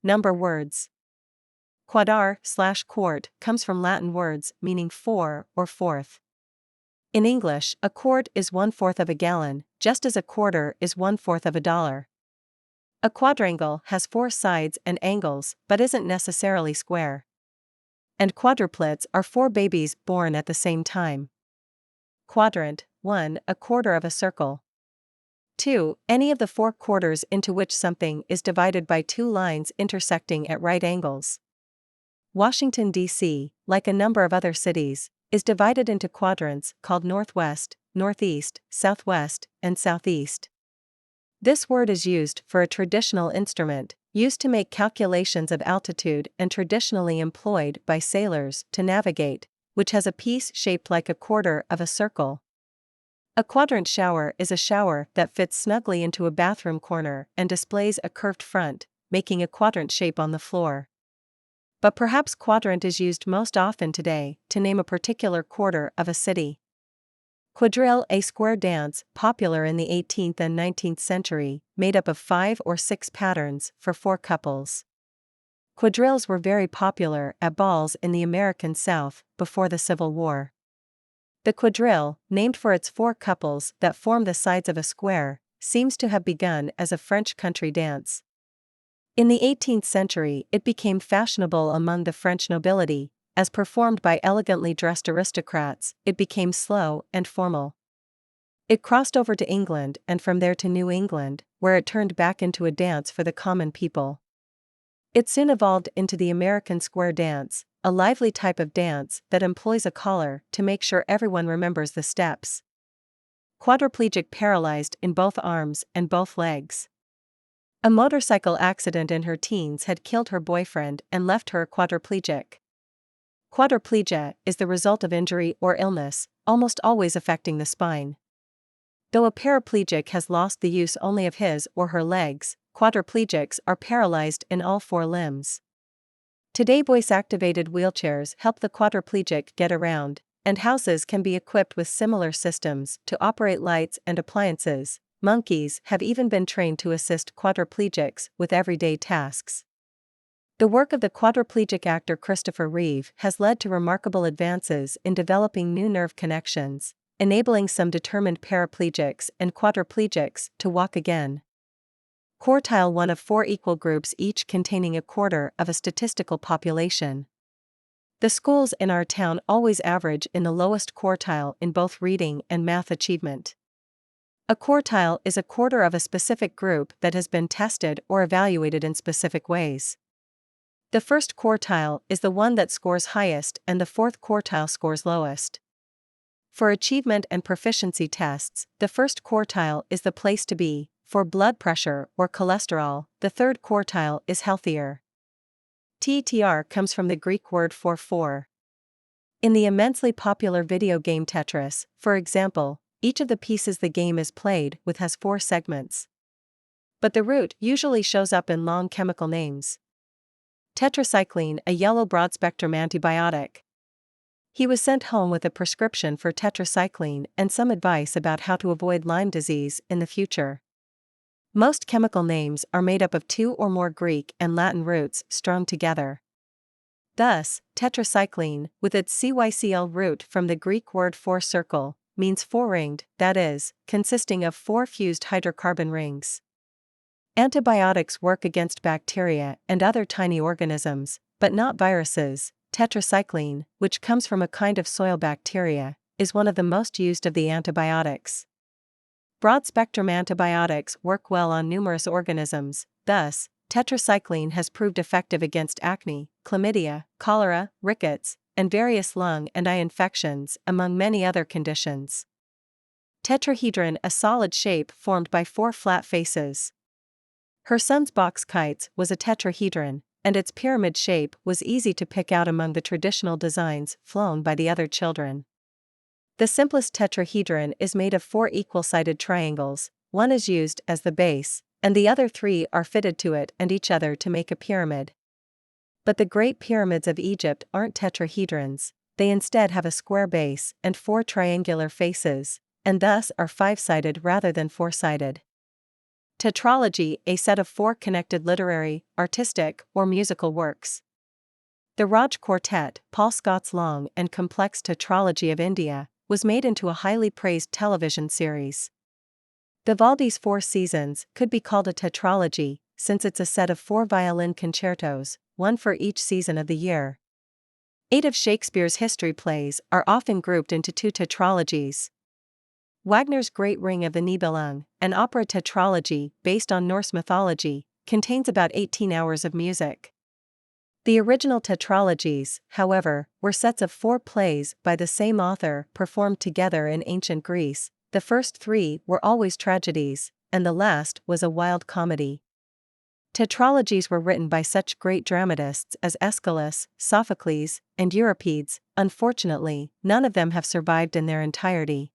number words. Quadar/quart comes from Latin words meaning four or fourth. In English, a quart is 1/4 of a gallon, just as a quarter is 1/4 of a dollar. A quadrangle has 4 sides and angles but isn't necessarily square. And quadruplets are 4 babies born at the same time. Quadrant: 1. A quarter of a circle. 2. Any of the 4 quarters into which something is divided by 2 lines intersecting at right angles. Washington, D.C., like a number of other cities, is divided into quadrants called northwest, northeast, southwest, and southeast. This word is used for a traditional instrument, used to make calculations of altitude and traditionally employed by sailors to navigate, which has a piece shaped like a quarter of a circle. A quadrant shower is a shower that fits snugly into a bathroom corner and displays a curved front, making a quadrant shape on the floor. But perhaps quadrant is used most often today to name a particular quarter of a city. Quadrille, a square dance popular in the 18th and 19th century, made up of 5 or 6 patterns for 4 couples. Quadrilles were very popular at balls in the American South before the Civil War. The quadrille, named for its 4 couples that form the sides of a square, seems to have begun as a French country dance. In the 18th century, it became fashionable among the French nobility. As performed by elegantly dressed aristocrats, it became slow and formal. It crossed over to England and from there to New England, where it turned back into a dance for the common people. It soon evolved into the American square dance, a lively type of dance that employs a caller to make sure everyone remembers the steps. Quadriplegic, paralyzed in both arms and both legs. A motorcycle accident in her teens had killed her boyfriend and left her quadriplegic. Quadriplegia is the result of injury or illness, almost always affecting the spine. Though a paraplegic has lost the use only of his or her legs, quadriplegics are paralyzed in all 4 limbs. Today, voice-activated wheelchairs help the quadriplegic get around, and houses can be equipped with similar systems to operate lights and appliances. Monkeys have even been trained to assist quadriplegics with everyday tasks. The work of the quadriplegic actor Christopher Reeve has led to remarkable advances in developing new nerve connections, enabling some determined paraplegics and quadriplegics to walk again. Quartile: 1 of 4 equal groups, each containing a quarter of a statistical population. The schools in our town always average in the lowest quartile in both reading and math achievement. A quartile is a quarter of a specific group that has been tested or evaluated in specific ways. The first quartile is the one that scores highest and the 4th quartile scores lowest. For achievement and proficiency tests, the first quartile is the place to be. For blood pressure or cholesterol, the 3rd quartile is healthier. TTR comes from the Greek word for 4. In the immensely popular video game Tetris, for example, each of the pieces the game is played with has 4 segments. But the root usually shows up in long chemical names. Tetracycline, a yellow broad-spectrum antibiotic. He was sent home with a prescription for tetracycline and some advice about how to avoid Lyme disease in the future. Most chemical names are made up of 2 or more Greek and Latin roots strung together. Thus, tetracycline, with its CYCL root from the Greek word for circle, means 4-ringed, that is, consisting of 4 fused hydrocarbon rings. Antibiotics work against bacteria and other tiny organisms, but not viruses. Tetracycline, which comes from a kind of soil bacteria, is one of the most used of the antibiotics. Broad-spectrum antibiotics work well on numerous organisms. Thus, tetracycline has proved effective against acne, chlamydia, cholera, rickets, and various lung and eye infections, among many other conditions. Tetrahedron, a solid shape formed by 4 flat faces. Her son's box kites was a tetrahedron, and its pyramid shape was easy to pick out among the traditional designs flown by the other children. The simplest tetrahedron is made of 4 equal-sided triangles. One is used as the base, and the other 3 are fitted to it and each other to make a pyramid. But the Great Pyramids of Egypt aren't tetrahedrons, they instead have a square base and 4 triangular faces, and thus are 5-sided rather than 4-sided. Tetralogy, a set of 4 connected literary, artistic, or musical works. The Raj Quartet, Paul Scott's long and complex tetralogy of India, was made into a highly praised television series. Vivaldi's Four Seasons could be called a tetralogy, since it's a set of 4 violin concertos, one for each season of the year. 8 of Shakespeare's history plays are often grouped into 2 tetralogies. Wagner's Great Ring of the Nibelung, an opera tetralogy based on Norse mythology, contains about 18 hours of music. The original tetralogies, however, were sets of 4 plays by the same author performed together in ancient Greece. The first 3 were always tragedies, and the last was a wild comedy. Tetralogies were written by such great dramatists as Aeschylus, Sophocles, and Euripides. Unfortunately, none of them have survived in their entirety.